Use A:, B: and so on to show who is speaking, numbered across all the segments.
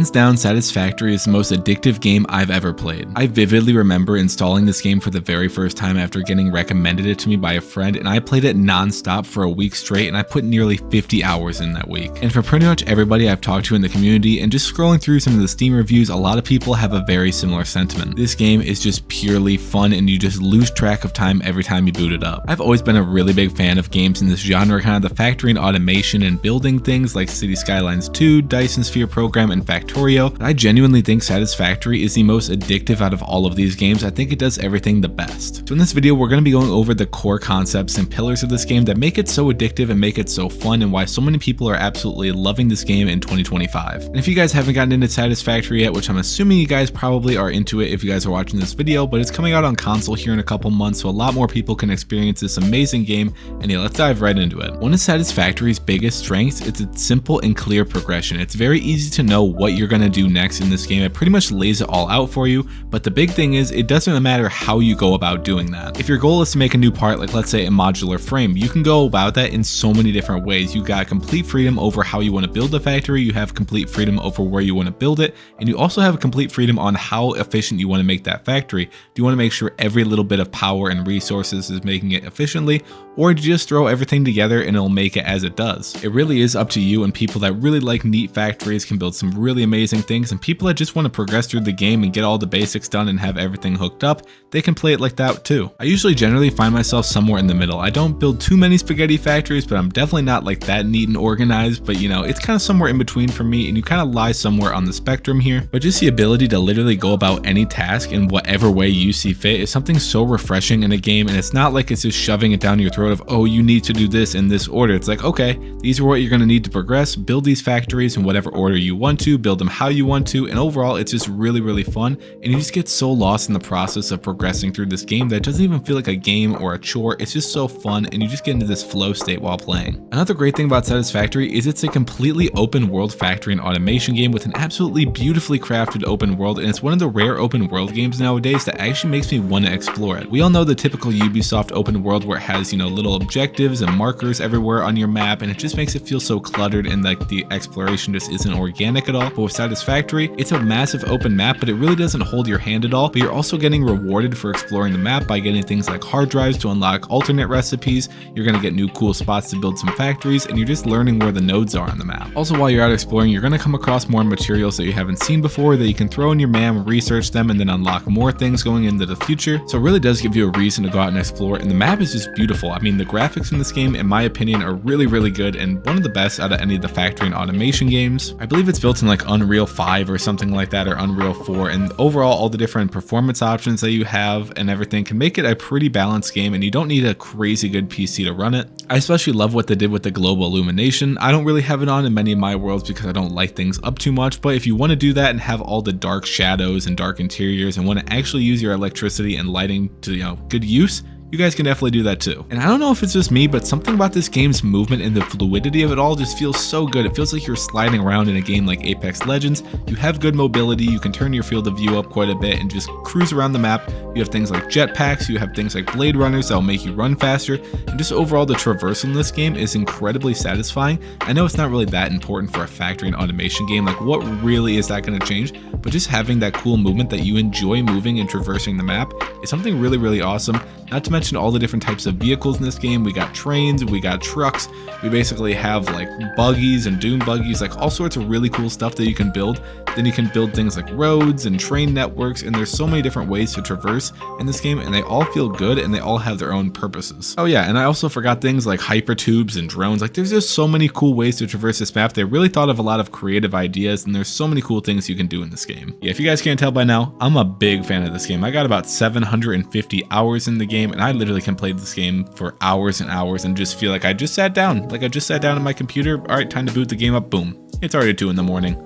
A: Hands down, Satisfactory is the most addictive game I've ever played. I vividly remember installing this game for the very first time after getting recommended it to me by a friend, and I played it non-stop for a week straight, and I put nearly 50 hours in that week. And for pretty much everybody I've talked to in the community and just scrolling through some of the Steam reviews, a lot of people have a very similar sentiment. This game is just purely fun and you just lose track of time every time you boot it up. I've always been a really big fan of games in this genre, kind of the factory and automation and building things like City Skylines 2, Dyson Sphere Program, and Factorio. I genuinely think Satisfactory is the most addictive out of all of these games. I think it does everything the best. So in this video, we're going to be going over the core concepts and pillars of this game that make it so addictive and make it so fun, and why so many people are absolutely loving this game in 2025. And if you guys haven't gotten into Satisfactory yet, which I'm assuming you guys probably are into it if you guys are watching this video, but it's coming out on console here in a couple months, so a lot more people can experience this amazing game. And yeah, let's dive right into it. One of Satisfactory's biggest strengths is its simple and clear progression. It's very easy to know what you're going to do next in this game. It pretty much lays it all out for you, but the big thing is it doesn't matter how you go about doing that. If your goal is to make a new part, like let's say a modular frame, you can go about that in so many different ways. You got complete freedom over how you want to build a factory, you have complete freedom over where you want to build it, and you also have complete freedom on how efficient you want to make that factory. Do you want to make sure every little bit of power and resources is making it efficiently, or do you just throw everything together and it'll make it as it does? It really is up to you, and people that really like neat factories can build some really amazing things, and people that just want to progress through the game and get all the basics done and have everything hooked up, they can play it like that too. I usually generally find myself somewhere in the middle. I don't build too many spaghetti factories, but I'm definitely not like that neat and organized, but you know, it's kind of somewhere in between for me, and you kind of lie somewhere on the spectrum here. But just the ability to literally go about any task in whatever way you see fit is something so refreshing in a game, and it's not like it's just shoving it down your throat of, oh, you need to do this in this order. It's like, okay, these are what you're going to need to progress, build these factories in whatever order you want to, build them how you want to, and overall it's just really, really fun, and you just get so lost in the process of progressing through this game that it doesn't even feel like a game or a chore. It's just so fun, and you just get into this flow state while playing. Another great thing about Satisfactory is it's a completely open world factory and automation game with an absolutely beautifully crafted open world, and it's one of the rare open world games nowadays that actually makes me want to explore it. We all know the typical Ubisoft open world where it has, you know, little objectives and markers everywhere on your map, and it just makes it feel so cluttered and like the exploration just isn't organic at all. But with Satisfactory, it's a massive open map, but it really doesn't hold your hand at all, but you're also getting rewarded for exploring the map by getting things like hard drives to unlock alternate recipes. You're going to get new cool spots to build some factories, and you're just learning where the nodes are on the map. Also, while you're out exploring, you're going to come across more materials that you haven't seen before that you can throw in your MAM, research them, and then unlock more things going into the future. So it really does give you a reason to go out and explore, and the map is just beautiful. I mean, the graphics in this game, in my opinion, are really, really good and one of the best out of any of the factory and automation games. I believe it's built in like Unreal 5 or something like that, or Unreal 4, and overall all the different performance options that you have and everything can make it a pretty balanced game, and you don't need a crazy good PC to run it. I especially love what they did with the global illumination. I don't really have it on in many of my worlds because I don't light things up too much, but if you want to do that and have all the dark shadows and dark interiors and want to actually use your electricity and lighting to, you know, good use, you guys can definitely do that too. And I don't know if it's just me, but something about this game's movement and the fluidity of it all just feels so good. It feels like you're sliding around in a game like Apex Legends. You have good mobility, you can turn your field of view up quite a bit and just cruise around the map. You have things like jetpacks, you have things like blade runners that'll make you run faster, and just overall the traversal in this game is incredibly satisfying. I know it's not really that important for a factory and automation game, like what really is that going to change? But just having that cool movement that you enjoy moving and traversing the map is something really, really awesome. Not to mention all the different types of vehicles in this game. We got trains, we got trucks, we basically have like buggies and dune buggies, like all sorts of really cool stuff that you can build. Then you can build things like roads and train networks, and there's so many different ways to traverse in this game, and they all feel good and they all have their own purposes. Oh yeah, and I also forgot things like hypertubes and drones. Like there's just so many cool ways to traverse this map. They really thought of a lot of creative ideas, and there's so many cool things you can do in this game. Yeah, if you guys can't tell by now, I'm a big fan of this game. I got about 750 hours in the game, and I literally can play this game for hours and hours and just feel like I just sat down. Like I just sat down on my computer. All right, time to boot the game up. Boom. It's already 2 in the morning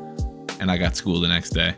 A: and I got school the next day.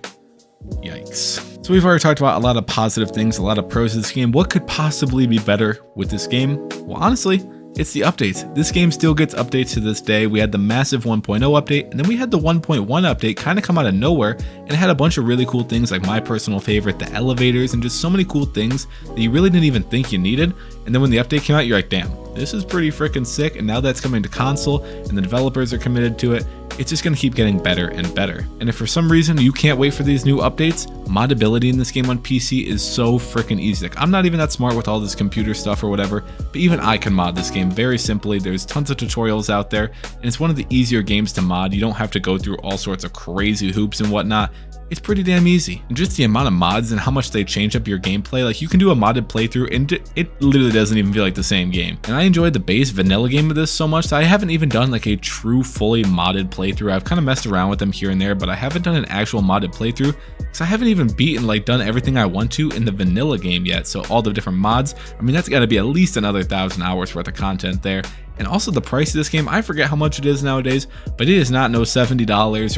A: Yikes. So we've already talked about a lot of positive things, a lot of pros of this game. What could possibly be better with this game? Well, honestly, it's the updates. This game still gets updates to this day. We had the massive 1.0 update, and then we had the 1.1 update kind of come out of nowhere, and it had a bunch of really cool things like my personal favorite, the elevators, and just so many cool things that you really didn't even think you needed. And then when the update came out, you're like, damn, this is pretty freaking sick. And now that's coming to console and the developers are committed to it, it's just going to keep getting better and better. And if for some reason you can't wait for these new updates, moddability in this game on PC is so freaking easy. Like, I'm not even that smart with all this computer stuff or whatever, but even I can mod this game very simply. There's tons of tutorials out there, and it's one of the easier games to mod. You don't have to go through all sorts of crazy hoops and whatnot. It's pretty damn easy. And just the amount of mods and how much they change up your gameplay, like you can do a modded playthrough and it literally doesn't even feel like the same game. And I enjoyed the base vanilla game of this so much that I haven't even done like a true fully modded playthrough. I've kind of messed around with them here and there, but I haven't done an actual modded playthrough because I haven't even beaten, like, done everything I want to in the vanilla game yet. So all the different mods, I mean, that's got to be at least another 1,000 hours worth of content there. And also the price of this game, I forget how much it is nowadays, but it is not no $70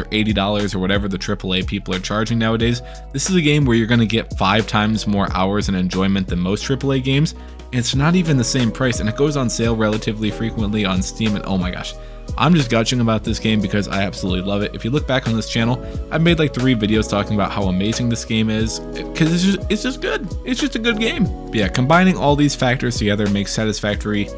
A: or $80 or whatever the AAA people are charging nowadays. This is a game where you're going to get 5 times more hours and enjoyment than most AAA games, and it's not even the same price, and it goes on sale relatively frequently on Steam, and oh my gosh. I'm just gushing about this game because I absolutely love it. If you look back on this channel, I've made like 3 videos talking about how amazing this game is, because it's just good. It's just a good game. But yeah, combining all these factors together makes Satisfactory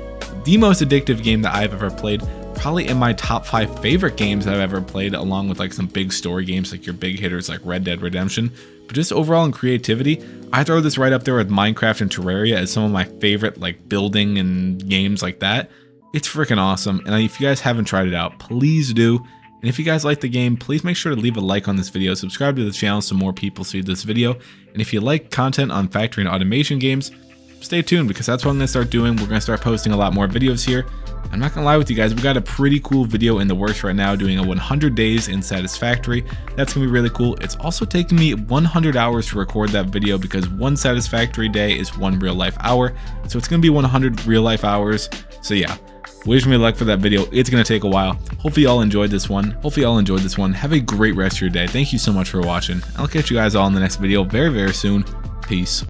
A: the most addictive game that I've ever played, probably in my top 5 favorite games I've ever played, along with like some big story games like your big hitters like Red Dead Redemption. But just overall in creativity, I throw this right up there with Minecraft and Terraria as some of my favorite like building and games like that. It's freaking awesome, and if you guys haven't tried it out, please do. And if you guys like the game, please make sure to leave a like on this video, subscribe to the channel so more people see this video, and if you like content on factory and automation games, stay tuned because that's what I'm going to start doing. We're going to start posting a lot more videos here. I'm not going to lie with you guys, we got a pretty cool video in the works right now doing a 100 days in Satisfactory. That's going to be really cool. It's also taken me 100 hours to record that video because 1 Satisfactory day is 1 real life hour. So it's going to be 100 real life hours. So yeah, wish me luck for that video. It's going to take a while. Hopefully y'all enjoyed this one. Have a great rest of your day. Thank you so much for watching. I'll catch you guys all in the next video very, very soon. Peace.